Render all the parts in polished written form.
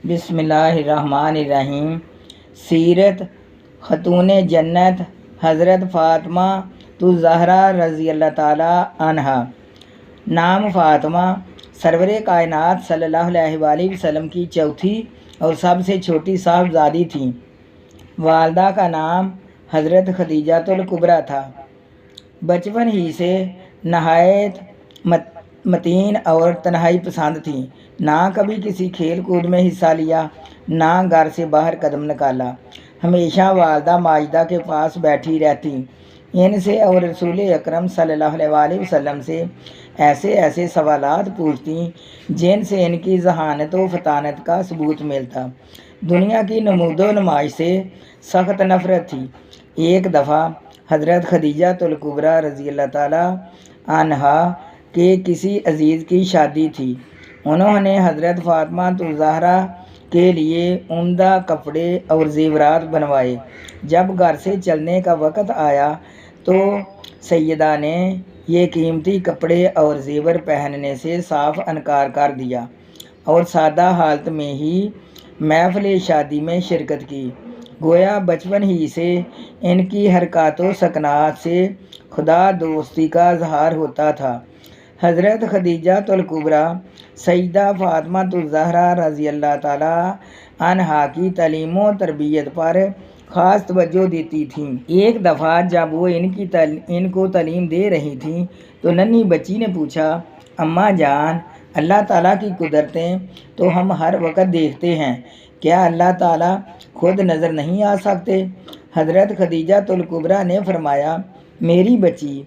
بسم اللہ الرحمن الرحیم۔ سیرت خاتون جنت حضرت فاطمہ الزہرا رضی اللہ تعالیٰ عنہا۔ نام فاطمہ سرور کائنات صلی اللہ علیہ وآلہ وسلم کی چوتھی اور سب سے چھوٹی صاحبزادی تھیں۔ والدہ کا نام حضرت خدیجہ الکبریٰ تھا۔ بچپن ہی سے نہایت متین اور تنہائی پسند تھیں۔ نہ کبھی کسی کھیل کود میں حصہ لیا، نہ گھر سے باہر قدم نکالا۔ ہمیشہ والدہ ماجدہ کے پاس بیٹھی رہتی، ان سے اور رسول اکرم صلی اللہ علیہ وآلہ وسلم سے ایسے سوالات پوچھتی جن سے ان کی ذہانت و فطانت کا ثبوت ملتا۔ دنیا کی نمود و نمائش سے سخت نفرت تھی۔ ایک دفعہ حضرت خدیجہ الکبریٰ رضی اللہ تعالیٰ عنہا کے کسی عزیز کی شادی تھی۔ انہوں نے حضرت فاطمہ الزہرا کے لیے عمدہ کپڑے اور زیورات بنوائے۔ جب گھر سے چلنے کا وقت آیا تو سیدہ نے یہ قیمتی کپڑے اور زیور پہننے سے صاف انکار کر دیا اور سادہ حالت میں ہی محفل شادی میں شرکت کی۔ گویا بچپن ہی سے ان کی حرکات و سکنات سے خدا دوستی کا اظہار ہوتا تھا۔ حضرت خدیجہ الکبریٰ سیدہ فاطمہ الزہرا رضی اللہ تعالیٰ عنہا کی تعلیم و تربیت پر خاص توجہ دیتی تھیں۔ ایک دفعہ جب وہ ان کو تعلیم دے رہی تھیں تو ننھی بچی نے پوچھا، اماں جان، اللہ تعالیٰ کی قدرتیں تو ہم ہر وقت دیکھتے ہیں، کیا اللہ تعالیٰ خود نظر نہیں آ سکتے؟ حضرت خدیجہ الکبریٰ نے فرمایا، میری بچی،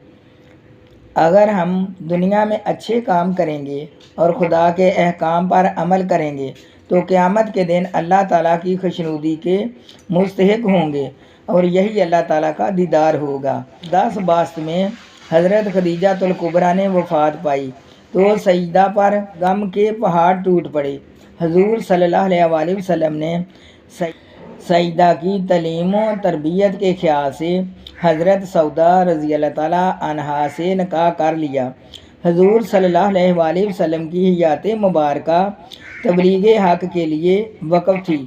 اگر ہم دنیا میں اچھے کام کریں گے اور خدا کے احکام پر عمل کریں گے تو قیامت کے دن اللہ تعالیٰ کی خوشنودی کے مستحق ہوں گے اور یہی اللہ تعالیٰ کا دیدار ہوگا۔ 10 میں حضرت خدیجہ الکبریٰ نے وفات پائی تو سیدہ پر غم کے پہاڑ ٹوٹ پڑے۔ حضور صلی اللہ علیہ وآلہ وسلم نے سیدہ کی تعلیم و تربیت کے خیال سے حضرت سودا رضی اللہ تعالیٰ عنہا سے نکاح کر لیا۔ حضور صلی اللہ علیہ وآلہ وسلم کی حیات مبارکہ تبلیغ حق کے لیے وقف تھی،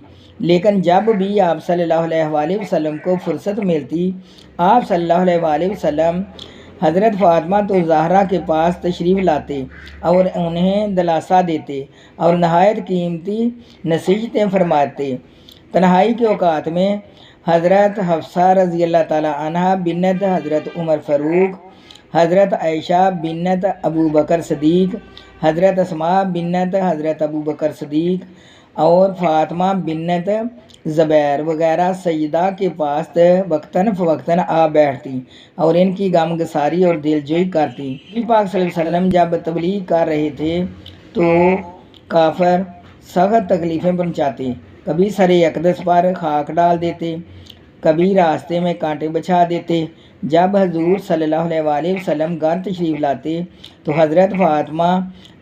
لیکن جب بھی آپ صلی اللہ علیہ وآلہ وسلم کو فرصت ملتی، آپ صلی اللہ علیہ وآلہ وسلم حضرت فاطمہ الزہرا کے پاس تشریف لاتے اور انہیں دلاسا دیتے اور نہایت قیمتی نصیحتیں فرماتے۔ تنہائی کے اوقات میں حضرت حفصہ رضی اللہ تعالیٰ عنہا بنت حضرت عمر فاروق، حضرت عائشہ بنت ابو بکر صدیق، حضرت اسماء بنت حضرت ابو بکر صدیق اور فاطمہ بنت زبیر وغیرہ سیدہ کے پاس وقتاً فوقتاً آ بیٹھتی اور ان کی غم گساری اور دل جوئی کرتی۔ نبی پاک صلی اللہ علیہ وسلم جب تبلیغ کر رہے تھے تو کافر سخت تکلیفیں پہنچاتے، کبھی سر اقدس پر خاک ڈال دیتے، کبھی راستے میں کانٹے بچھا دیتے۔ جب حضور صلی اللہ علیہ وآلہ وسلم گھر تشریف لاتے تو حضرت فاطمہ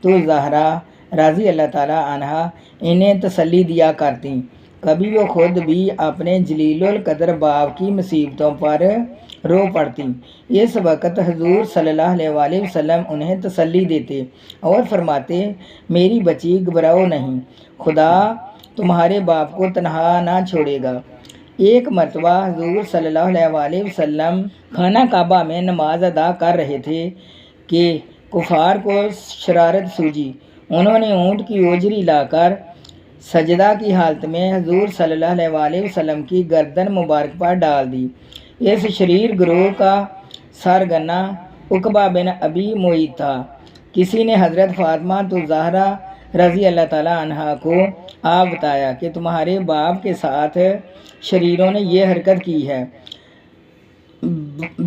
الزہرا رضی اللہ تعالیٰ عنہا انہیں تسلی دیا کرتیں۔ کبھی وہ خود بھی اپنے جلیل القدر باپ کی مصیبتوں پر رو پڑتیں۔ اس وقت حضور صلی اللہ علیہ وآلہ وسلم انہیں تسلی دیتے اور فرماتے، میری بچی گھبراؤ نہیں، خدا تمہارے باپ کو تنہا نہ چھوڑے گا۔ ایک مرتبہ حضور صلی اللہ علیہ وآلہ وسلم خانہ کعبہ میں نماز ادا کر رہے تھے کہ کفار کو شرارت سوجی۔ انہوں نے اونٹ کی اوجری لا کر سجدہ کی حالت میں حضور صلی اللہ علیہ وآلہ وسلم کی گردن مبارک پر ڈال دی۔ اس شریر گروہ کا سرگنا عقبہ بن ابی معیط تھا۔ کسی نے حضرت فاطمہ الزہرا رضی اللہ تعالیٰ عنہا کو بتایا کہ تمہارے باپ کے ساتھ شریروں نے یہ حرکت کی ہے۔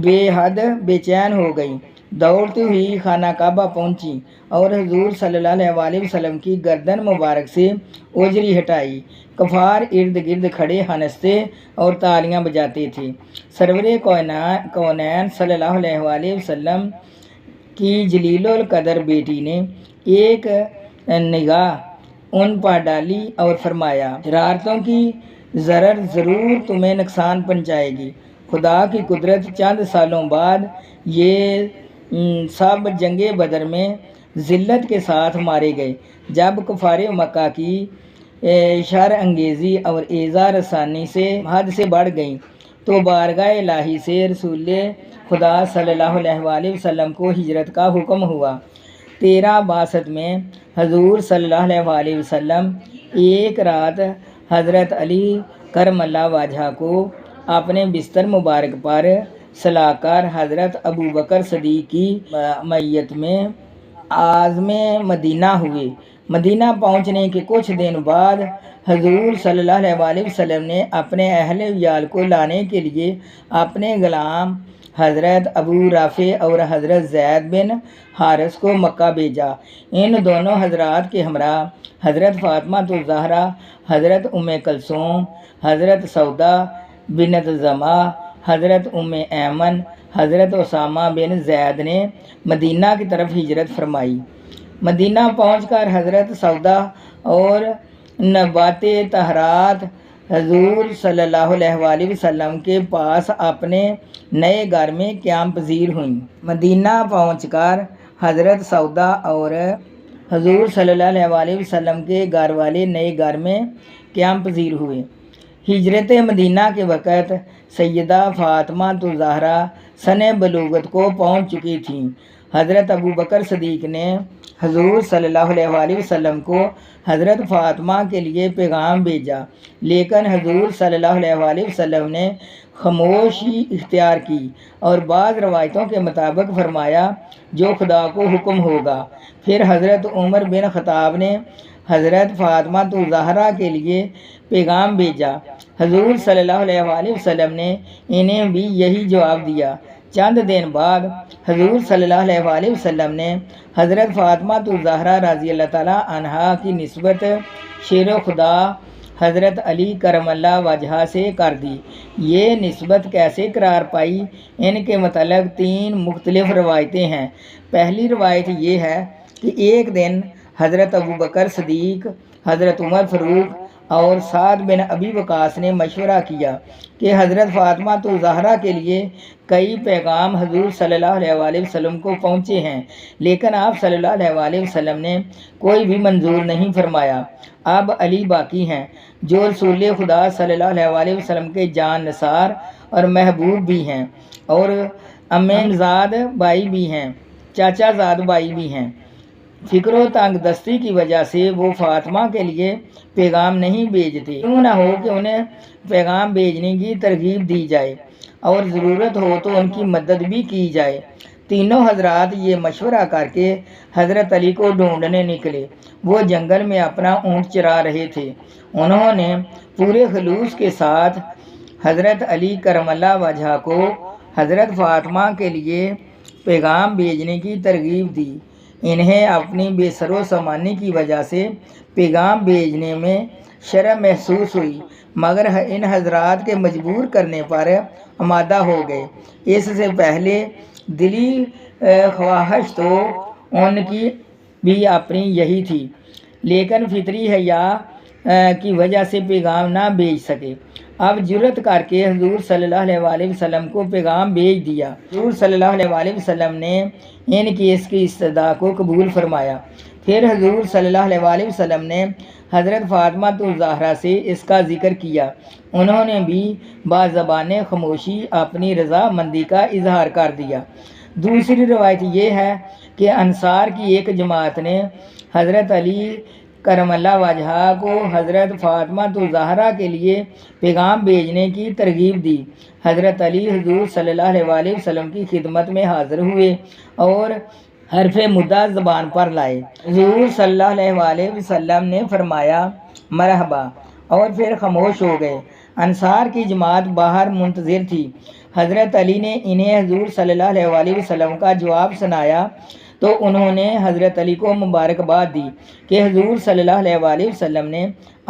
بے حد بے چین ہو گئی، دوڑتی ہوئی خانہ کعبہ پہنچی اور حضور صلی اللہ علیہ وآلہ وسلم کی گردن مبارک سے اوجری ہٹائی۔ کفار ارد گرد کھڑے ہنستے اور تالیاں بجاتے تھے۔ سرور کونین صلی اللہ علیہ وآلہ وسلم کی جلیل القدر بیٹی نے ایک نگاہ ان پر ڈالی اور فرمایا، شرارتوں کی ضرر ضرور تمہیں نقصان پہنچائے گی۔ خدا کی قدرت، چند سالوں بعد یہ سب جنگ بدر میں ذلت کے ساتھ مارے گئے۔ جب کفار مکہ کی شر انگیزی اور ایذا رسانی سے حد سے بڑھ گئیں تو بارگاہ الہی سے رسول خدا صلی اللہ علیہ وآلہ وسلم کو ہجرت کا حکم ہوا۔ 1362 میں حضور صلی اللہ علیہ وآلہ وسلم ایک رات حضرت علی کرم اللہ وجہہ کو اپنے بستر مبارک پر سلا کر حضرت ابو بکر صدیق کی معیت میں عازم مدینہ ہوئے۔ مدینہ پہنچنے کے کچھ دن بعد حضور صلی اللہ علیہ وآلہ وسلم نے اپنے اہل ویال کو لانے کے لیے اپنے غلام حضرت ابو رافع اور حضرت زید بن حارث کو مکہ بھیجا۔ ان دونوں حضرات کے ہمراہ حضرت فاطمہ الزہرا، حضرت ام کلثوم، حضرت سودا بنت زمعہ، حضرت ام ایمن، حضرت اسامہ بن زید نے مدینہ کی طرف ہجرت فرمائی۔ مدینہ پہنچ کر حضرت سودا اور نبات طہرات حضور صلی اللہ علیہ وآلہ وسلم کے پاس اپنے نئے گھر میں قیام پذیر ہوئیں۔ مدینہ پہنچ کر حضرت سودا اور حضور صلی اللہ علیہ وآلہ وسلم کے گھر والے نئے گھر میں قیام پذیر ہوئے۔ ہجرت مدینہ کے وقت سیدہ فاطمہ الزہرا سن بلوغت کو پہنچ چکی تھیں۔ حضرت ابو بکر صدیق نے حضور صلی اللہ علیہ وآلہ وسلم کو حضرت فاطمہ کے لیے پیغام بھیجا، لیکن حضور صلی اللہ علیہ وآلہ وسلم نے خاموشی اختیار کی اور بعض روایتوں کے مطابق فرمایا جو خدا کو حکم ہوگا۔ پھر حضرت عمر بن خطاب نے حضرت فاطمہ الزہرا کے لیے پیغام بھیجا۔ حضور صلی اللہ علیہ وآلہ وسلم نے انہیں بھی یہی جواب دیا۔ چند دن بعد حضور صلی اللہ علیہ وآلہ وسلم نے حضرت فاطمہ الزہرا رضی اللہ تعالیٰ عنہا کی نسبت شیر خدا حضرت علی کرم اللہ وجہہ سے کر دی۔ یہ نسبت کیسے قرار پائی؟ ان کے متعلق 3 مختلف روایتیں ہیں۔ پہلی روایت یہ ہے کہ ایک دن حضرت ابو بکر صدیق، حضرت عمر فاروق اور سعد بن ابی وقاص نے مشورہ کیا کہ حضرت فاطمہ الزہرا کے لیے کئی پیغام حضور صلی اللہ علیہ وآلہ وسلم کو پہنچے ہیں، لیکن آپ صلی اللہ علیہ وآلہ وسلم نے کوئی بھی منظور نہیں فرمایا۔ اب علی باقی ہیں جو رسول خدا صلی اللہ علیہ وآلہ وسلم کے جان نثار اور محبوب بھی ہیں، اور امین زاد بھائی بھی ہیں، چاچا زاد بھائی بھی ہیں۔ فکر و تنگ دستی کی وجہ سے وہ فاطمہ کے لیے پیغام نہیں بھیجتے۔ کیوں نہ ہو کہ انہیں پیغام بھیجنے کی ترغیب دی جائے اور ضرورت ہو تو ان کی مدد بھی کی جائے۔ تینوں حضرات یہ مشورہ کر کے حضرت علی کو ڈھونڈنے نکلے۔ وہ جنگل میں اپنا اونٹ چرا رہے تھے۔ انہوں نے پورے خلوص کے ساتھ حضرت علی کرم اللہ وجہہ کو حضرت فاطمہ کے لیے پیغام بھیجنے کی ترغیب دی۔ انہیں اپنی بے سر و سامانی کی وجہ سے پیغام بھیجنے میں شرم محسوس ہوئی، مگر ان حضرات کے مجبور کرنے پر آمادہ ہو گئے۔ اس سے پہلے دلی خواہش تو ان کی بھی اپنی یہی تھی، لیکن فطری حیا کی وجہ سے پیغام نہ بھیج سکے۔ اب جرأت کر کے حضور صلی اللہ علیہ وآلہ وسلم کو پیغام بھیج دیا۔ حضور صلی اللہ علیہ وآلہ وسلم نے ان کی اس کی استدعا کو قبول فرمایا۔ پھر حضور صلی اللہ علیہ وآلہ وسلم نے حضرت فاطمہ الزہرا سے اس کا ذکر کیا۔ انہوں نے بھی بازبان خاموشی اپنی رضامندی کا اظہار کر دیا۔ دوسری روایت یہ ہے کہ انصار کی ایک جماعت نے حضرت علی کرم اللہ وجہہ کو حضرت فاطمہ الزہرا کے لیے پیغام بھیجنے کی ترغیب دی۔ حضرت علی حضور صلی اللہ علیہ وآلہ وسلم کی خدمت میں حاضر ہوئے اور حرف مدہ زبان پر لائے۔ حضور صلی اللہ علیہ وآلہ وسلم نے فرمایا مرحبا، اور پھر خاموش ہو گئے۔ انصار کی جماعت باہر منتظر تھی۔ حضرت علی نے انہیں حضور صلی اللہ علیہ وآلہ وسلم کا جواب سنایا تو انہوں نے حضرت علی کو مبارکباد دی کہ حضور صلی اللہ علیہ وآلہ وسلم نے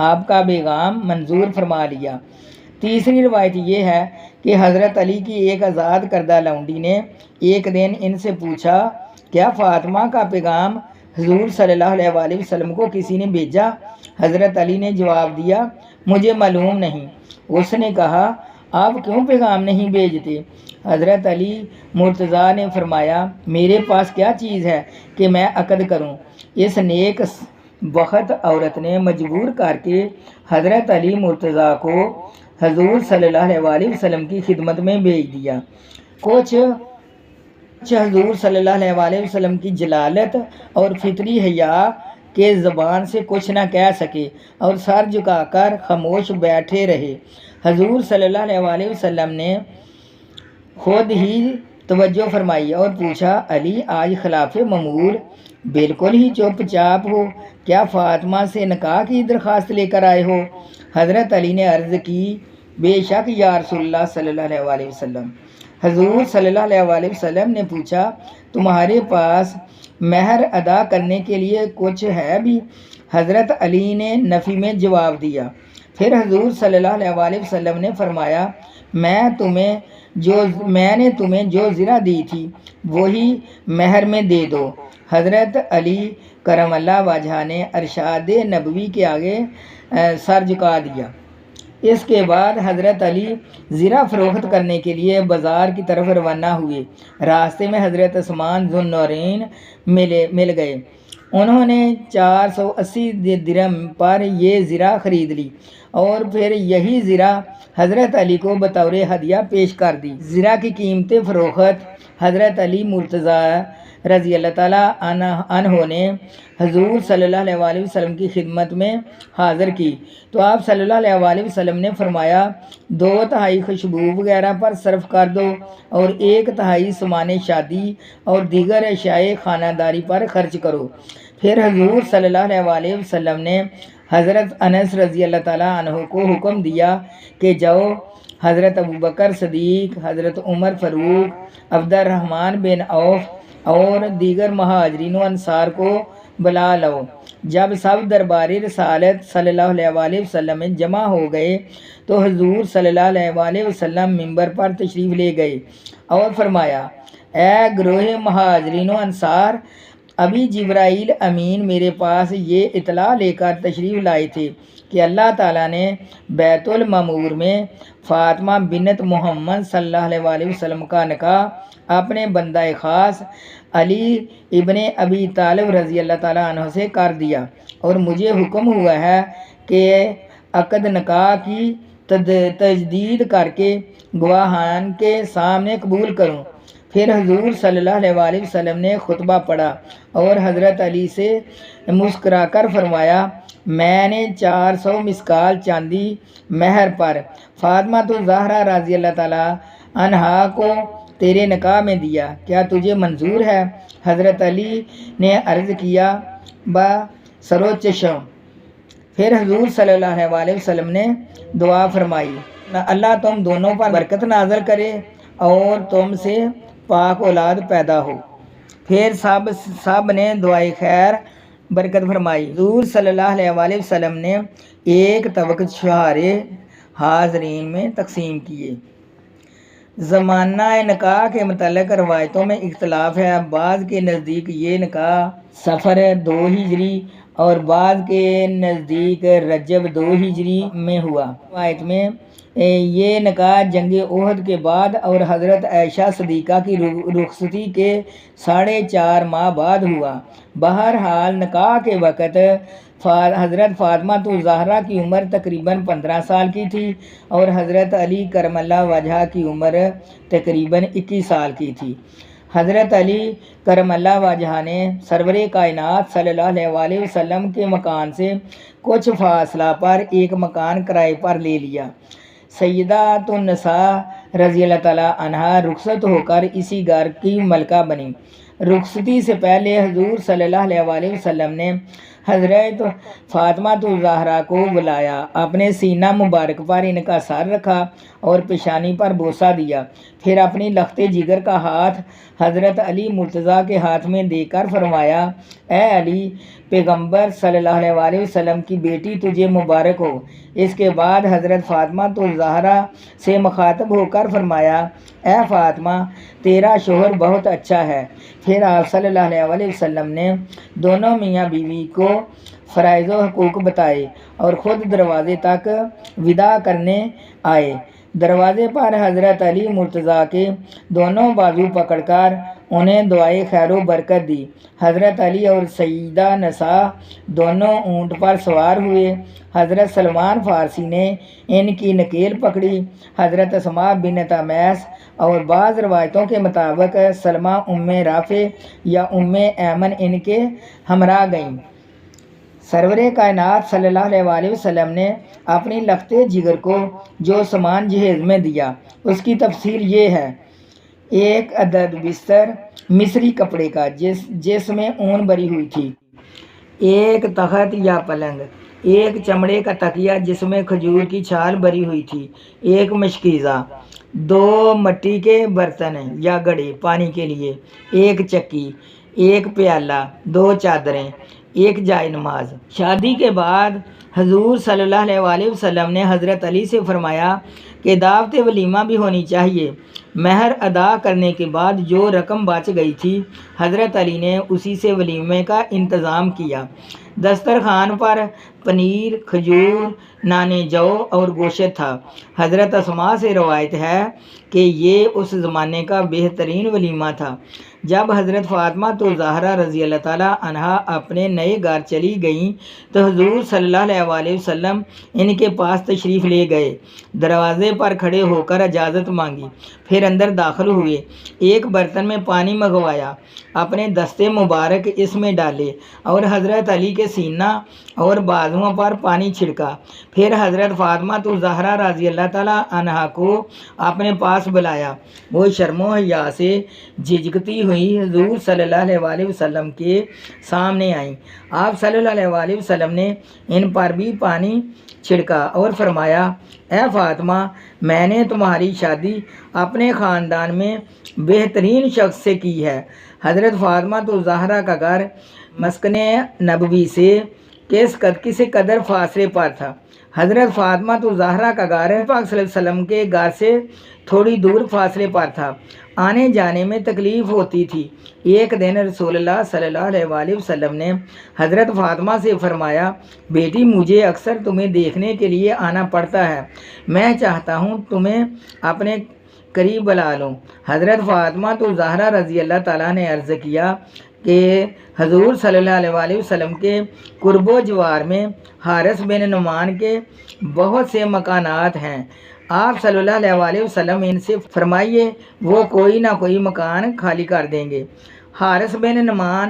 آپ کا پیغام منظور فرما لیا۔ تیسری روایت یہ ہے کہ حضرت علی کی ایک آزاد کردہ لونڈی نے ایک دن ان سے پوچھا کیا فاطمہ کا پیغام حضور صلی اللہ علیہ وآلہ وسلم کو کسی نے بھیجا؟ حضرت علی نے جواب دیا مجھے معلوم نہیں۔ اس نے کہا آپ کیوں پیغام نہیں بھیجتے؟ حضرت علی مرتضیٰ نے فرمایا میرے پاس کیا چیز ہے کہ میں عقد کروں؟ اس نیک بخت عورت نے مجبور کر کے حضرت علی مرتضیٰ کو حضور صلی اللہ علیہ وسلم کی خدمت میں بھیج دیا۔ کچھ حضور صلی اللہ علیہ وسلم کی جلالت اور فطری حیا کے زبان سے کچھ نہ کہہ سکے اور سر جھکا کر خاموش بیٹھے رہے۔ حضور صلی اللہ علیہ وسلم نے خود ہی توجہ فرمائی اور پوچھا، علی آج خلاف معمول بالکل ہی چپ چاپ ہو، کیا فاطمہ سے نکاح کی درخواست لے کر آئے ہو؟ حضرت علی نے عرض کی، بے شک یا رسول اللہ صلی اللہ علیہ وسلم۔ حضور صلی اللہ علیہ وسلم نے پوچھا، تمہارے پاس مہر ادا کرنے کے لیے کچھ ہے بھی؟ حضرت علی نے نفی میں جواب دیا۔ پھر حضور صلی اللہ علیہ وسلم نے فرمایا، میں نے تمہیں جو زرہ دی تھی وہی مہر میں دے دو۔ حضرت علی کرم اللہ وجہہ نے ارشاد نبوی کے آگے سر جھکا دیا۔ اس کے بعد حضرت علی زرہ فروخت کرنے کے لیے بازار کی طرف روانہ ہوئے۔ راستے میں حضرت عثمان ذو النورین مل گئے۔ انہوں نے 480 درہم پر یہ زرہ خرید لی اور پھر یہی زرہ حضرت علی کو بطور ہدیہ پیش کر دی۔ زرہ کی قیمت فروخت حضرت علی مرتضیٰ رضی اللہ تعالیٰ عنہ نے حضور صلی اللہ علیہ وسلم کی خدمت میں حاضر کی تو آپ صلی اللہ علیہ وسلم نے فرمایا، 2/3 خوشبو وغیرہ پر صرف کر دو اور 1/3 سامان شادی اور دیگر اشیاء خانہ داری پر خرچ کرو۔ پھر حضور صلی اللہ علیہ وسلم نے حضرت انس رضی اللہ تعالیٰ عنہ کو حکم دیا کہ جاؤ، حضرت ابوبکر صدیق، حضرت عمر فاروق، عبد الرحمن بن عوف اور دیگر مہاجرین و انصار کو بلا لو۔ جب سب دربار رسالت صلی اللہ علیہ وسلم میں جمع ہو گئے تو حضور صلی اللہ علیہ وسلم منبر پر تشریف لے گئے اور فرمایا، اے گروہ مہاجرین و انصار، ابھی جبرائیل امین میرے پاس یہ اطلاع لے کر تشریف لائے تھے کہ اللہ تعالیٰ نے بیت المعمور میں فاطمہ بنت محمد صلی اللہ علیہ وسلم کا نکاح اپنے بندہ خاص علی ابن ابی طالب رضی اللہ تعالیٰ عنہ سے کر دیا اور مجھے حکم ہوا ہے کہ عقد نکاح کی تجدید کر کے گواہان کے سامنے قبول کروں۔ پھر حضور صلی اللہ علیہ وسلم نے خطبہ پڑھا اور حضرت علی سے مسکرا کر فرمایا، میں نے 400 مسکال چاندی مہر پر فاطمہ الزہرا رضی اللہ تعالیٰ عنہا کو تیرے نکاح میں دیا، کیا تجھے منظور ہے؟ حضرت علی نے عرض کیا، با سرو چشم۔ پھر حضور صلی اللہ علیہ وسلم نے دعا فرمائی، اللہ تم دونوں پر برکت نازل کرے اور تم سے پاک اولاد پیدا ہو۔ پھر سب نے دعائے خیر برکت فرمائی۔ حضور صلی اللہ علیہ وسلم نے ایک طبق چھہارے حاضرین میں تقسیم کیے۔ زمانہ نکاح کے متعلق روایتوں میں اختلاف ہے۔ بعض کے نزدیک یہ نکاح صفر 2 ہجری اور بعض کے نزدیک رجب 2 ہجری میں ہوا۔ روایت میں یہ نکاح جنگ احد کے بعد اور حضرت عائشہ صدیقہ کی رخصتی کے 4.5 ماہ بعد ہوا۔ بہرحال نکاح کے وقت حضرت فاطمہ الزہرا کی عمر تقریباً 15 سال کی تھی اور حضرت علی کرم اللہ وجہہ کی عمر تقریباً 21 سال کی تھی۔ حضرت علی کرم اللہ وجہہ نے سرور کائنات صلی اللہ علیہ وسلم کے مکان سے کچھ فاصلہ پر ایک مکان کرائے پر لے لیا۔ سیدات النساء رضی اللہ تعالیٰ عنہا رخصت ہو کر اسی گھر کی ملکہ بنی۔ رخصتی سے پہلے حضور صلی اللہ علیہ وسلم نے حضرت فاطمہ الزہرا کو بلایا، اپنے سینہ مبارک پر ان کا سر رکھا اور پیشانی پر بوسہ دیا، پھر اپنی لخت جگر کا ہاتھ حضرت علی مرتضیٰ کے ہاتھ میں دے کر فرمایا، اے علی، پیغمبر صلی اللہ علیہ وسلم کی بیٹی تجھے مبارک ہو۔ اس کے بعد حضرت فاطمہ الزہرا سے مخاطب ہو کر فرمایا، اے فاطمہ، تیرا شوہر بہت اچھا ہے۔ پھر آپ صلی اللہ علیہ وسلم نے دونوں میاں بیوی کو فرائض و حقوق بتائے اور خود دروازے تک وداع کرنے آئے۔ دروازے پر حضرت علی مرتضیٰ کے دونوں بازو پکڑ کر انہیں دعائے خیر و برکت دی۔ حضرت علی اور سیدہ نساء دونوں اونٹ پر سوار ہوئے۔ حضرت سلمان فارسی نے ان کی نکیل پکڑی۔ حضرت اسماء بنت عمیس اور بعض روایتوں کے مطابق سلمہ ام رافع یا ام ایمن ان کے ہمراہ گئیں۔ سرور کائنات صلی اللہ علیہ وآلہ وسلم نے اپنی لخت جگر کو جو سامان جہیز میں دیا اس کی تفصیل یہ ہے: 1 عدد بستر مصری کپڑے کا جس میں اون بری ہوئی تھی، 1 تخت یا پلنگ، 1 چمڑے کا تکیہ جس میں کھجور کی چھال بری ہوئی تھی، 1 مشکیزہ، 2 مٹی کے برتن یا گڑے پانی کے لیے، 1 چکی، 1 پیالہ، 2 چادریں، 1 جائے نماز۔ شادی کے بعد حضور صلی اللہ علیہ وآلہ وسلم نے حضرت علی سے فرمایا کہ دعوت ولیمہ بھی ہونی چاہیے۔ مہر ادا کرنے کے بعد جو رقم بچ گئی تھی حضرت علی نے اسی سے ولیمے کا انتظام کیا۔ دسترخوان پر پنیر، کھجور، نان جو اور گوشت تھا۔ حضرت اسماء سے روایت ہے کہ یہ اس زمانے کا بہترین ولیمہ تھا۔ جب حضرت فاطمہ تو زہرا رضی اللہ تعالیٰ عنہا اپنے نئے گھر چلی گئیں تو حضور صلی اللہ علیہ وآلہ وسلم ان کے پاس تشریف لے گئے۔ دروازے پر کھڑے ہو کر اجازت مانگی، پھر اندر داخل ہوئے۔ 1 برتن میں پانی منگوایا، اپنے دستے مبارک اس میں ڈالے اور حضرت علی کے سینہ اور بازوؤں پر پانی چھڑکا۔ پھر حضرت فاطمہ تو زہرا رضی اللہ تعالیٰ عنہا کو اپنے پاس بلایا۔ وہ شرم و حیا سے جھجکتی ہوئی حضور صلی اللہ علیہ وآلہ وسلم کے سامنے آئیں۔ آپ صلی اللہ علیہ وآلہ وسلم نے ان پر بھی پانی چھڑکا اور فرمایا: اے فاطمہ، میں نے تمہاری شادی اپنے خاندان میں بہترین شخص سے کی ہے۔ حضرت فاطمہ تو زہرا کا گھر مسکن نبوی سے کس قدر فاصلے پر تھا۔ حضرت فاطمہ تو زہرا کا گھر پاک صلی اللہ علیہ وسلم کے گھر سے تھوڑی دور فاصلے پر تھا۔ آنے جانے میں تکلیف ہوتی تھی۔ ایک دن رسول اللہ صلی اللہ علیہ وآلہ وسلم نے حضرت فاطمہ سے فرمایا: بیٹی، مجھے اکثر تمہیں دیکھنے کے لیے آنا پڑتا ہے، میں چاہتا ہوں تمہیں اپنے قریب بلا لوں۔ حضرت فاطمہ تو زہرا رضی اللہ تعالیٰ نے عرض کیا کہ حضور صلی اللہ علیہ وآلہ وسلم کے قرب و جوار میں حارث بن نعمان کے بہت سے مکانات ہیں، آپ صلی اللہ علیہ وآلہ وسلم ان سے فرمائیے وہ کوئی نہ کوئی مکان خالی کر دیں گے۔ حارث بن نعمان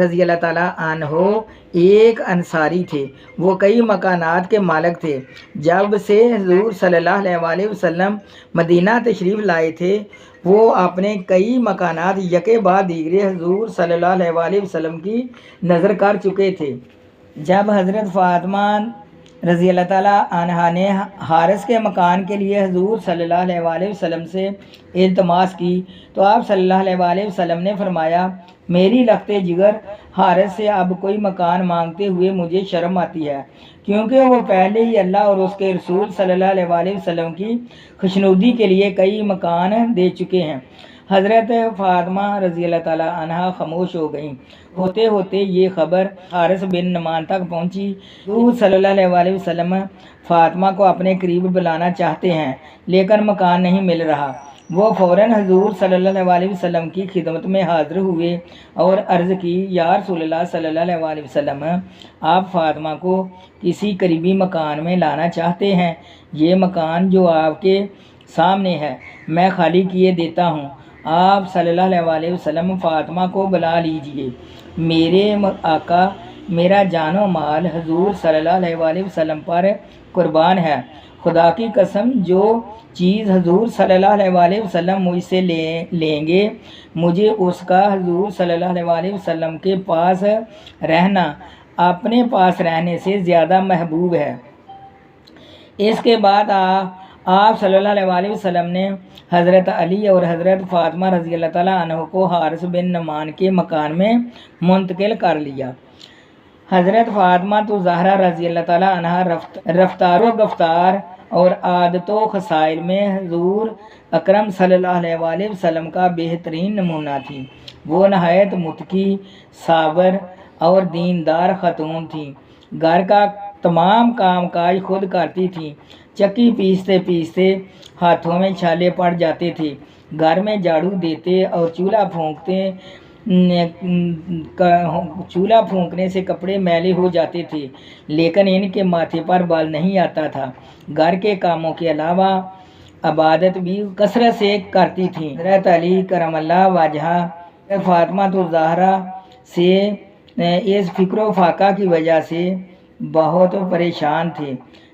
رضی اللہ تعالیٰ عنہ ایک انصاری تھے، وہ کئی مکانات کے مالک تھے۔ جب سے حضور صلی اللہ علیہ وآلہ وسلم مدینہ تشریف لائے تھے وہ اپنے کئی مکانات یکے بعد دیگرے حضور صلی اللہ علیہ وآلہ وسلم کی نظر کر چکے تھے۔ جب حضرت فاطمہ رضی اللہ تعالیٰ عنہا نے حارث کے مکان کے لیے حضور صلی اللہ علیہ وآلہ وسلم سے التماس کی تو آپ صلی اللہ علیہ وآلہ وسلم نے فرمایا: میری لخت جگر حارث سے اب کوئی مکان مانگتے ہوئے مجھے شرم آتی ہے، کیونکہ وہ پہلے ہی اللہ اور اس کے رسول صلی اللہ علیہ وآلہ وسلم کی خوشنودی کے لیے کئی مکان دے چکے ہیں۔ حضرت فاطمہ رضی اللہ تعالیٰ عنہا خاموش ہو گئیں۔ ہوتے ہوتے یہ خبر حارث بن نعمان تک پہنچی۔ حضور صلی اللہ علیہ وآلہ وسلم فاطمہ کو اپنے قریب بلانا چاہتے ہیں لیکن مکان نہیں مل رہا۔ وہ فوراً حضور صلی اللہ علیہ وآلہ وسلم کی خدمت میں حاضر ہوئے اور عرض کی: یا رسول اللہ صلی اللہ علیہ وآلہ وسلم، آپ فاطمہ کو کسی قریبی مکان میں لانا چاہتے ہیں۔ یہ مکان جو آپ کے سامنے ہے میں خالی کیے دیتا ہوں۔ آپ صلی اللہ علیہ وآلہ وسلم فاطمہ کو بلا لیجئے۔ میرے آقا، میرا جان و مال حضور صلی اللہ علیہ وآلہ وسلم پر قربان ہے۔ خدا کی قسم، جو چیز حضور صلی اللہ علیہ وآلہ وسلم مجھ سے لیں گے مجھے اس کا حضور صلی اللہ علیہ وآلہ وسلم کے پاس رہنا اپنے پاس رہنے سے زیادہ محبوب ہے۔ اس کے بعد آپ صلی اللہ علیہ وآلہ وسلم نے حضرت علی اور حضرت فاطمہ رضی اللہ تعالیٰ عنہ کو حارث بن نعمان کے مکان میں منتقل کر لیا۔ حضرت فاطمہ تو زہرا رضی اللہ تعالیٰ عنہ رفتار و گفتار اور عادت و خصائل میں حضور اکرم صلی اللہ علیہ وآلہ وسلم کا بہترین نمونہ تھی۔ وہ نہایت متقی، صابر اور دیندار خاتون تھیں۔ گھر کا تمام کام کاج خود کرتی تھیں۔ چکی پیستے پیستے ہاتھوں میں چھالے پڑ جاتے تھے۔ گھر میں جھاڑو دیتے اور چولہا پھونکنے سے کپڑے میلے ہو جاتے تھے، لیکن ان کے ماتھے پر بال نہیں آتا تھا۔ گھر کے کاموں کے علاوہ عبادت بھی کثرت سے کرتی تھیں۔ حضرت علی کرم اللہ وجہہ فاطمہ الزہرا سے اس فکر و فاقہ کی وجہ سے بہت پریشان تھے۔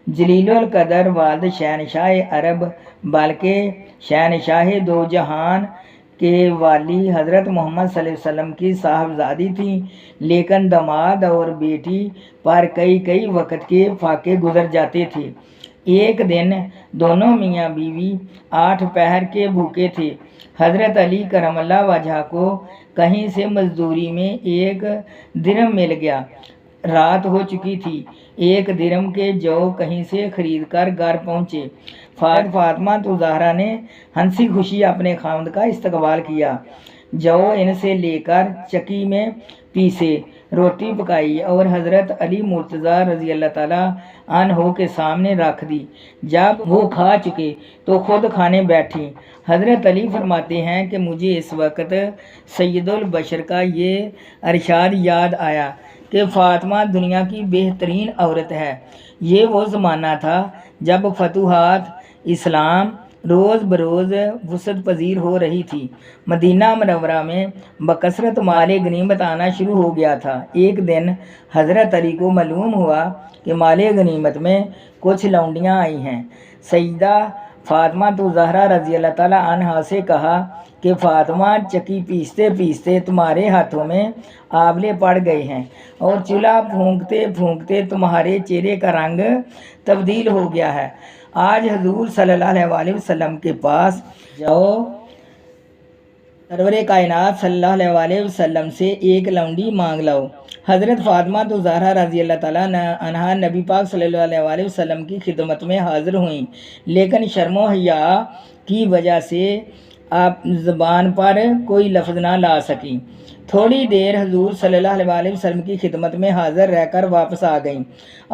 جلیل القدر والد شہنشاہ عرب بلکہ شہنشاہ دو جہان کے والی حضرت محمد صلی اللہ علیہ وسلم کی صاحبزادی تھیں، لیکن داماد اور بیٹی پر کئی وقت کے فاقے گزر جاتے تھے۔ ایک دن دونوں میاں بیوی 8 پہر کے بھوکے تھے۔ حضرت علی کرم اللہ وجہہ کو کہیں سے مزدوری میں 1 درہم مل گیا۔ رات ہو چکی تھی۔ 1 درہم کے جو کہیں سے خرید کر گھر پہنچے۔ فاطمہ الزہرا نے ہنسی خوشی اپنے خاوند کا استقبال کیا۔ جو ان سے لے کر چکی میں پیسے، روٹی پکائی اور حضرت علی مرتضیٰ رضی اللہ تعالیٰ عنہ کے سامنے رکھ دی۔ جب وہ کھا چکے تو خود کھانے بیٹھی۔ حضرت علی فرماتے ہیں کہ مجھے اس وقت سید البشر کا یہ ارشاد یاد آیا کہ فاطمہ دنیا کی بہترین عورت ہے۔ یہ وہ زمانہ تھا جب فتوحات اسلام روز بروز وسعت پذیر ہو رہی تھی۔ مدینہ منورہ میں بکثرت مال غنیمت آنا شروع ہو گیا تھا۔ ایک دن حضرت علی کو معلوم ہوا کہ مال غنیمت میں کچھ لونڈیاں آئی ہیں۔ سیدہ فاطمہ الزہرا رضی اللہ تعالیٰ عنہا سے کہا کہ فاطمہ، چکی پیستے پیستے تمہارے ہاتھوں میں آبلے پڑ گئے ہیں اور چولہا پھونکتے پھونکتے تمہارے چہرے کا رنگ تبدیل ہو گیا ہے۔ آج حضور صلی اللہ علیہ وسلم کے پاس جاؤ، سرور کائنات صلی اللہ علیہ وسلم سے 1 لونڈی مانگ لاؤ۔ حضرت فاطمہ الزہرا رضی اللہ تعالیٰ عنہا نبی پاک صلی اللہ علیہ وسلم کی خدمت میں حاضر ہوئیں، لیکن شرم و حیا کی وجہ سے آپ زبان پر کوئی لفظ نہ لا سکیں۔ تھوڑی دیر حضور صلی اللہ علیہ وسلم کی خدمت میں حاضر رہ کر واپس آ گئیں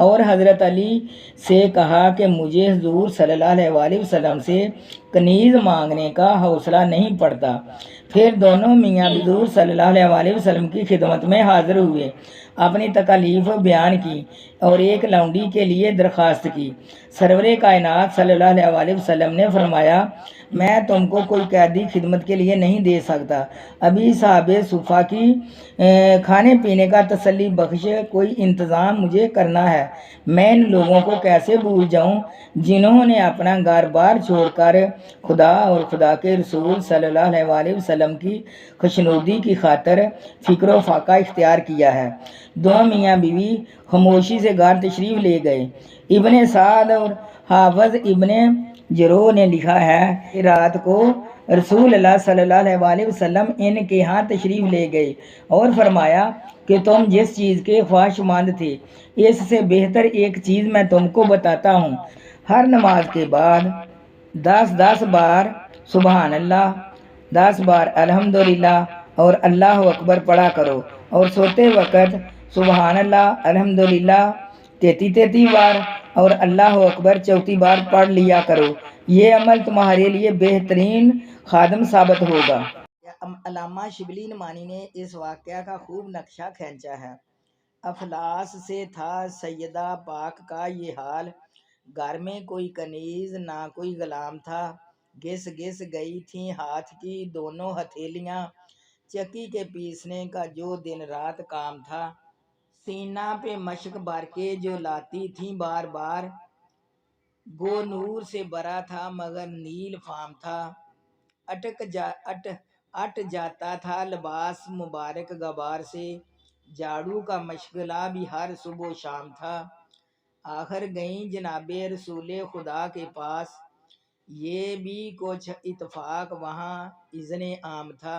اور حضرت علی سے کہا کہ مجھے حضور صلی اللہ علیہ وسلم سے کنیز مانگنے کا حوصلہ نہیں پڑتا۔ پھر دونوں میاں حضور صلی اللہ علیہ وسلم کی خدمت میں حاضر ہوئے، اپنی تکالیف بیان کی اور 1 لونڈی کے لیے درخواست کی۔ سرور کائنات صلی اللہ علیہ وسلم نے فرمایا، میں تم کو کوئی قیدی خدمت کے لیے نہیں دے سکتا۔ ابھی صحابہ صفہ کی کھانے پینے کا تسلی بخش کوئی انتظام مجھے کرنا ہے۔ میں ان لوگوں کو کیسے بھول جاؤں جنہوں نے اپنا گھر بار چھوڑ کر خدا اور خدا کے رسول صلی اللہ علیہ وسلم کی خوشنودی کی خاطر فکر و فاقہ اختیار کیا ہے۔ 2 میاں بیوی خاموشی سے گھر تشریف لے گئے۔ ابن سعد اور حافظ ابن جرو نے لکھا ہے کہ رات کو رسول اللہ صلی اللہ علیہ وسلم ان کے ہاں تشریف لے گئے اور فرمایا کہ تم جس چیز کے خواہش مند تھے، اس سے بہتر ایک چیز میں تم کو بتاتا ہوں۔ ہر نماز کے بعد 10 بار سبحان اللہ، 10 بار الحمدللہ اور اللہ اکبر پڑھا کرو، اور سوتے وقت سبحان اللہ الحمدللہ 33 بار اور اللہ اکبر 34 بار پڑھ لیا کرو۔ یہ عمل تمہارے لیے بہترین خادم ثابت ہوگا۔ علامہ شبلی نعمانی نے اس واقعہ کا خوب نقشہ کھینچا ہے۔ افلاس سے تھا سیدہ پاک کا یہ حال، گھر میں کوئی کنیز نہ کوئی غلام تھا۔ گھس گھس گئی تھیں ہاتھ کی دونوں ہتھیلیاں، چکی کے پیسنے کا جو دن رات کام تھا۔ سینہ پہ مشق بھر کے جو لاتی تھیں بار بار، گو نور سے بھرا تھا مگر نیل فام تھا۔ اٹ جاتا تھا لباس مبارک غبار سے، جھاڑو کا مشغلہ بھی ہر صبح و شام تھا۔ آخر گئیں جناب رسول خدا کے پاس، یہ بھی کچھ اتفاق وہاں اذن عام تھا۔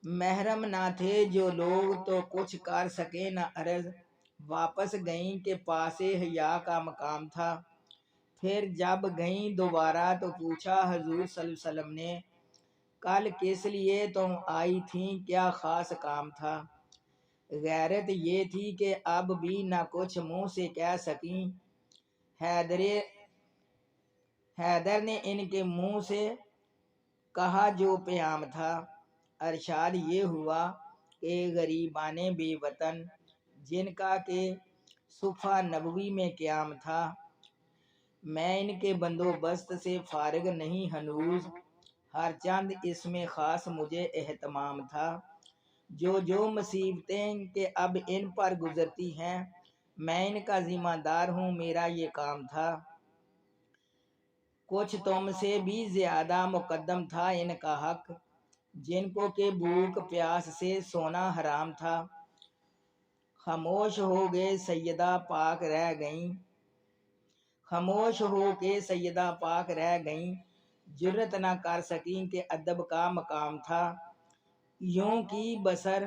محرم نہ تھے جو لوگ تو کچھ کر سکے نہ عرض، واپس گئیں کہ پاس حیا کا مقام تھا۔ پھر جب گئیں دوبارہ تو پوچھا حضور صلی اللہ علیہ وسلم نے، کل کس لیے تم آئی تھیں، کیا خاص کام تھا؟ غیرت یہ تھی کہ اب بھی نہ کچھ منہ سے کہہ سکیں۔ حیدر نے ان کے منہ سے کہا جو پیام تھا، ارشاد یہ ہوا کہ غریبان بے وطن جن کا کہ صفحہ نبوی میں قیام تھا، میں ان کے بندوبست سے فارغ نہیں ہنوز، ہر چند اس میں خاص مجھے اہتمام تھا، جو مصیبتیں کہ اب ان پر گزرتی ہیں، میں ان کا ذمہ دار ہوں، میرا یہ کام تھا، کچھ تم سے بھی زیادہ مقدم تھا ان کا حق، جن کو کہ بھوک پیاس سے سونا حرام تھا، خاموش ہو گئے سیدہ پاک رہ گئیں، خاموش ہو کے سیدہ پاک رہ گئیں، جرت نہ کر سکیں کہ ادب کا مقام تھا، یوں کی بسر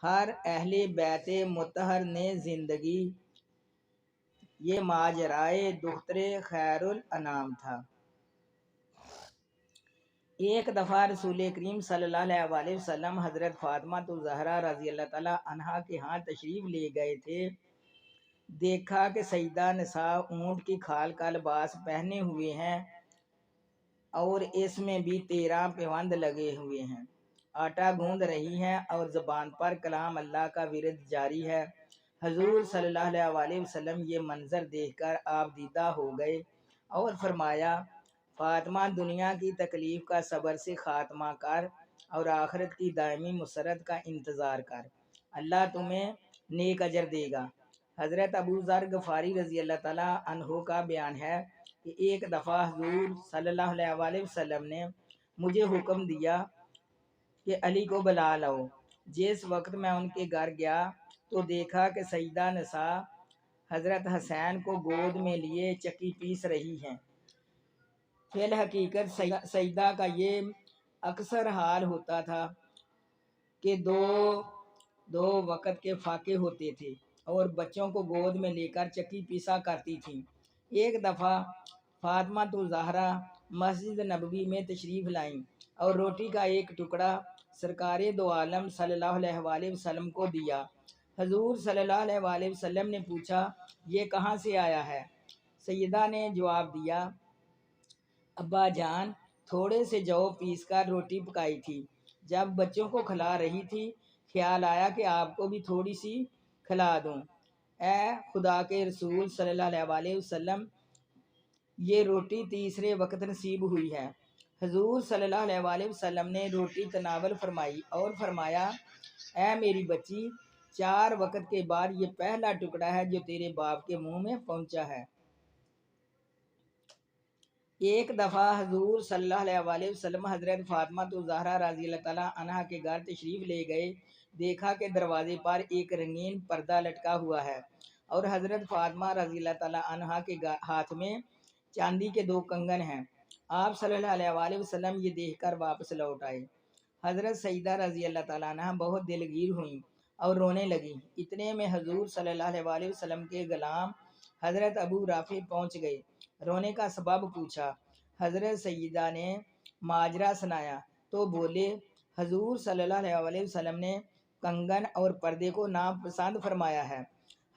ہر اہل بیت مطہر نے زندگی، یہ ماجرائے دختر خیر الانام تھا۔ ایک دفعہ رسول کریم صلی اللہ علیہ وسلم حضرت فاطمہ الزہرا رضی اللہ تعالیٰ عنہا کے ہاں تشریف لے گئے تھے، دیکھا کہ سیدہ نساء اونٹ کی کھال کا لباس پہنے ہوئے ہیں اور اس میں بھی 13 پیوند لگے ہوئے ہیں، آٹا گوندھ رہی ہیں اور زبان پر کلام اللہ کا ورد جاری ہے۔ حضور صلی اللہ علیہ وسلم یہ منظر دیکھ کر آپ دیدہ ہو گئے اور فرمایا، فاطمہ دنیا کی تکلیف کا صبر سے خاتمہ کر اور آخرت کی دائمی مسرت کا انتظار کر، اللہ تمہیں نیک اجر دے گا۔ حضرت ابو ذر غفاری رضی اللہ تعالیٰ عنہ کا بیان ہے کہ ایک دفعہ حضور صلی اللہ علیہ وسلم نے مجھے حکم دیا کہ علی کو بلا لاؤ، جس وقت میں ان کے گھر گیا تو دیکھا کہ سیدہ نساء حضرت حسین کو گود میں لیے چکی پیس رہی ہیں۔ فی الحقیقت سیدہ کا یہ اکثر حال ہوتا تھا کہ دو وقت کے فاقے ہوتے تھے اور بچوں کو گود میں لے کر چکی پیسا کرتی تھیں۔ ایک دفعہ فاطمہ الزہرا مسجد نبوی میں تشریف لائیں اور روٹی کا ایک ٹکڑا سرکار دو عالم صلی اللہ علیہ وسلم کو دیا۔ حضور صلی اللہ علیہ وسلم نے پوچھا، یہ کہاں سے آیا ہے؟ سیدہ نے جواب دیا، ابا جان تھوڑے سے جو پیس کر روٹی پکائی تھی، جب بچوں کو کھلا رہی تھی خیال آیا کہ آپ کو بھی تھوڑی سی کھلا دوں، اے خدا کے رسول صلی اللہ علیہ وسلم یہ روٹی تیسرے وقت نصیب ہوئی ہے۔ حضور صلی اللہ علیہ وسلم نے روٹی تناول فرمائی اور فرمایا، اے میری بچی، 4 وقت کے بعد یہ پہلا ٹکڑا ہے جو تیرے باپ کے منہ میں پہنچا ہے۔ ایک دفعہ حضور صلی اللہ علیہ وسلم حضرت فاطمہ الزہرا رضی اللہ تعالیٰ عنہا کے گھر تشریف لے گئے، دیکھا کہ دروازے پر ایک رنگین پردہ لٹکا ہوا ہے اور حضرت فاطمہ رضی اللہ تعالیٰ عنہا کے ہاتھ میں چاندی کے 2 کنگن ہیں۔ آپ صلی اللہ علیہ وسلم یہ دیکھ کر واپس لوٹ آئے۔ حضرت سیدہ رضی اللہ تعالیٰ عنہا بہت دلگیر ہوئیں اور رونے لگیں، اتنے میں حضور صلی اللہ علیہ وسلم کے غلام حضرت ابو رافع پہنچ گئے، رونے کا سبب پوچھا۔ حضرت سیدہ نے ماجرا سنایا تو بولے، حضور صلی اللہ علیہ وسلم نے کنگن اور پردے کو ناپسند فرمایا ہے۔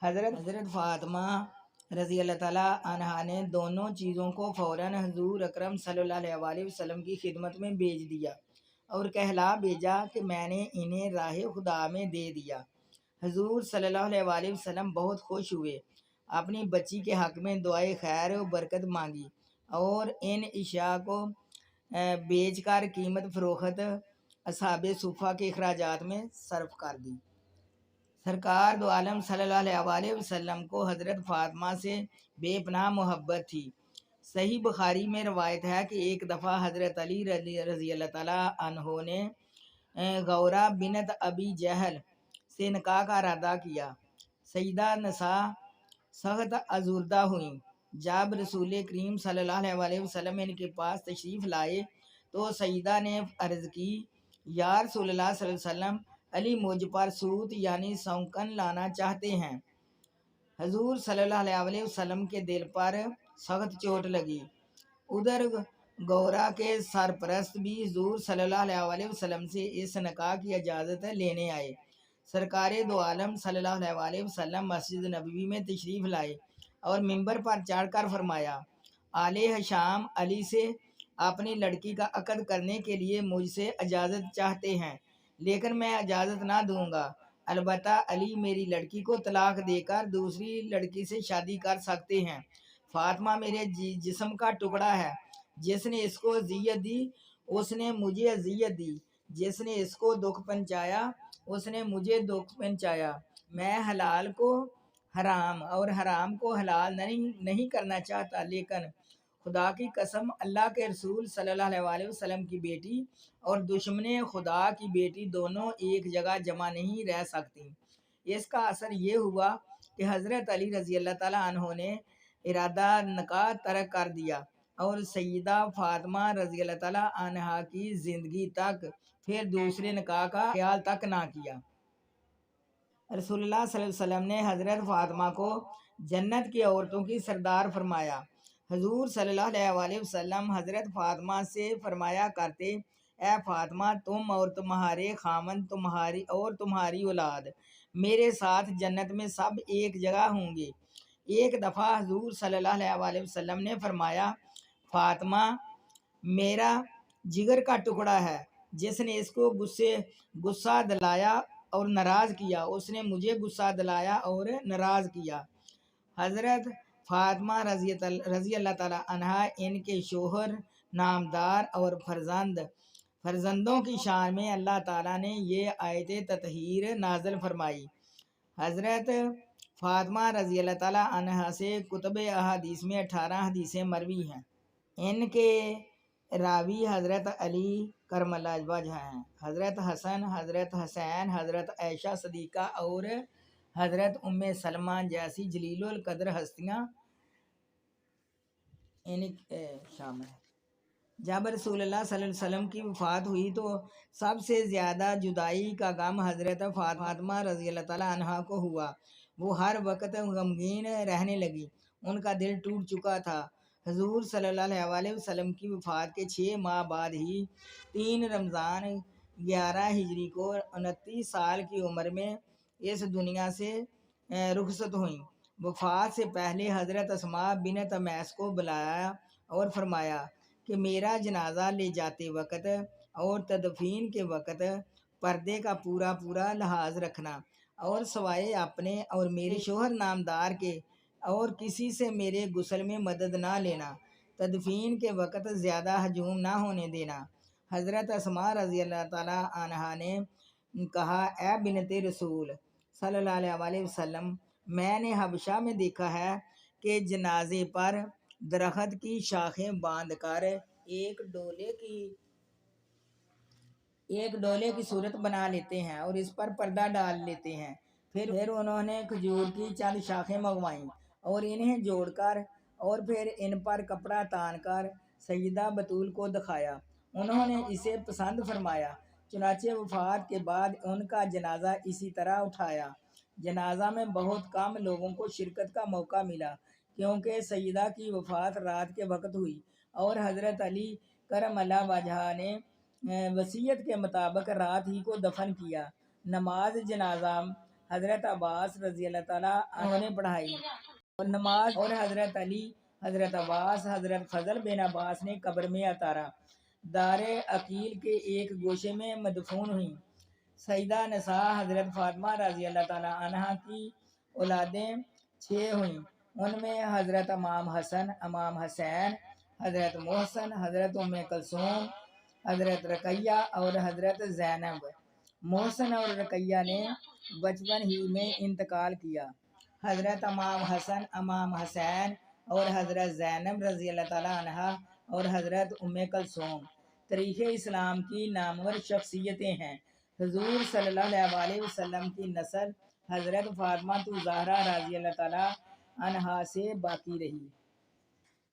حضرت فاطمہ رضی اللہ تعالیٰ عنہا نے دونوں چیزوں کو فوراً حضور اکرم صلی اللہ علیہ وسلم کی خدمت میں بھیج دیا اور کہلا بھیجا کہ میں نے انہیں راہ خدا میں دے دیا۔ حضور صلی اللہ علیہ وسلم بہت خوش ہوئے، اپنی بچی کے حق میں دعائے خیر و برکت مانگی اور ان اشیاء کو بیچ کر قیمت فروخت اصحاب صفہ کے اخراجات میں صرف کر دی۔ سرکار دو عالم صلی اللہ علیہ وسلم کو حضرت فاطمہ سے بے پناہ محبت تھی۔ صحیح بخاری میں روایت ہے کہ ایک دفعہ حضرت علی رضی اللہ تعالیٰ عنہ نے غورہ بنت ابی جہل سے نکاح کا ارادہ کیا۔ سیدہ نساء سخت ازردہ ہوئیں۔ جب رسول کریم صلی اللہ علیہ وسلم ان کے پاس تشریف لائے تو سیدہ نے عرض کی، یا رسول اللہ صلی اللہ علیہ وسلم، علی مجھ پر سوت یعنی سونکن لانا چاہتے ہیں۔ حضور صلی اللہ علیہ وسلم کے دل پر سخت چوٹ لگی۔ ادھر غورہ کے سرپرست بھی حضور صلی اللہ علیہ وسلم سے اس نکاح کی اجازت لینے آئے۔ سرکار دو عالم صلی اللہ علیہ وسلم مسجد نبوی میں تشریف لائے اور ممبر پر چڑھ کر فرمایا، آل ہشام علی سے اپنی لڑکی کا عقد کرنے کے لیے مجھ سے اجازت چاہتے ہیں، لیکن میں اجازت نہ دوں گا۔ البتہ علی میری لڑکی کو طلاق دے کر دوسری لڑکی سے شادی کر سکتے ہیں۔ فاطمہ میرے جسم کا ٹکڑا ہے، جس نے اس کو اذیت دی اس نے مجھے اذیت دی، جس نے اس کو دکھ پہنچایا اس نے مجھے دکھ پہنچایا۔ میں حلال کو حرام اور حرام کو حلال نہیں کرنا چاہتا، لیکن خدا کی قسم اللہ کے رسول صلی اللہ علیہ وسلم کی بیٹی اور دشمن خدا کی بیٹی دونوں ایک جگہ جمع نہیں رہ سکتی۔ اس کا اثر یہ ہوا کہ حضرت علی رضی اللہ تعالیٰ عنہ نے ارادہ نکاح ترک کر دیا اور سیدہ فاطمہ رضی اللہ تعالیٰ عنہا کی زندگی تک پھر دوسرے نکاح کا خیال تک نہ کیا۔ رسول اللہ صلی اللہ علیہ وسلم نے حضرت فاطمہ کو جنت کی عورتوں کی سردار فرمایا۔ حضور صلی اللہ علیہ وسلم حضرت فاطمہ سے فرمایا کرتے، اے فاطمہ، تم اور تمہارے خاوند تمہاری اولاد میرے ساتھ جنت میں سب ایک جگہ ہوں گے۔ ایک دفعہ حضور صلی اللہ علیہ وسلم نے فرمایا، فاطمہ میرا جگر کا ٹکڑا ہے، جس نے اس کو غصہ دلایا اور ناراض کیا اس نے مجھے غصہ دلایا اور ناراض کیا۔ حضرت فاطمہ رضی اللہ تعالیٰ عنہا ان کے شوہر، نامدار اور فرزندوں کی شان میں اللہ تعالیٰ نے یہ آیت تطہیر نازل فرمائی۔ حضرت فاطمہ رضی اللہ تعالیٰ عنہا سے کتب احادیث میں 18 حدیثیں مروی ہیں۔ ان کے راوی حضرت علی کرم اللہ وجہ ہیں، حضرت حسن، حضرت حسین، حضرت عائشہ صدیقہ اور حضرت ام سلمہ جیسی جلیل القدر ہستیاں ان شامل ہیں۔ جب رسول اللہ صلی اللہ علیہ وسلم کی وفات ہوئی تو سب سے زیادہ جدائی کا غم حضرت فاطمہ رضی اللہ تعالیٰ عنہا کو ہوا۔ وہ ہر وقت غمگین رہنے لگی، ان کا دل ٹوٹ چکا تھا۔ حضور صلی اللہ علیہ وسلم کی وفات کے 6 ماہ بعد ہی 3 رمضان 11 ہجری کو 29 سال کی عمر میں اس دنیا سے رخصت ہوئیں۔ وفات سے پہلے حضرت اسماء بنت امیس کو بلایا اور فرمایا کہ میرا جنازہ لے جاتے وقت اور تدفین کے وقت پردے کا پورا لحاظ رکھنا، اور سوائے اپنے اور میرے شوہر نامدار کے اور کسی سے میرے غسل میں مدد نہ لینا، تدفین کے وقت زیادہ ہجوم نہ ہونے دینا۔ حضرت اسماء رضی اللہ تعالیٰ عنہا نے کہا، اے بنت رسول صلی اللہ علیہ وسلم، میں نے حبشہ میں دیکھا ہے کہ جنازے پر درخت کی شاخیں باندھ کر ایک ڈولے کی صورت بنا لیتے ہیں اور اس پر پردہ ڈال لیتے ہیں۔ پھر انہوں نے کھجور کی چند شاخیں منگوائیں اور انہیں جوڑ کر اور پھر ان پر کپڑا تان کر سیدہ بطول کو دکھایا۔ انہوں نے اسے پسند فرمایا، چنانچہ وفات کے بعد ان کا جنازہ اسی طرح اٹھایا۔ جنازہ میں بہت کم لوگوں کو شرکت کا موقع ملا، کیونکہ سیدہ کی وفات رات کے وقت ہوئی اور حضرت علی کرم اللہ وجہہ نے وصیت کے مطابق رات ہی کو دفن کیا۔ نماز جنازہ حضرت عباس رضی اللہ تعالیٰ عنہ نے پڑھائی اور حضرت علی، حضرت عباس، حضرت فضل بن عباس نے قبر میں اتارا۔ دار عقیل کے ایک گوشے میں مدفون ہوئیں۔ سیدہ نساء حضرت فاطمہ رضی اللہ تعالیٰ عنہا کی اولادیں 6 ہوئیں، ان میں حضرت امام حسن، امام حسین، حضرت محسن، حضرت ام کلثوم، حضرت رقیہ اور حضرت زینب۔ محسن اور رقیہ نے بچپن ہی میں انتقال کیا۔ حضرت امام حسن، امام حسین اور حضرت زینب رضی اللہ تعالیٰ عنہا اور حضرت ام کلثوم تاریخ اسلام کی نامور شخصیتیں ہیں۔ حضور صلی اللہ علیہ وسلم کی نسل حضرت فاطمہ الزہرا رضی اللہ تعالیٰ عنہا سے باقی رہی۔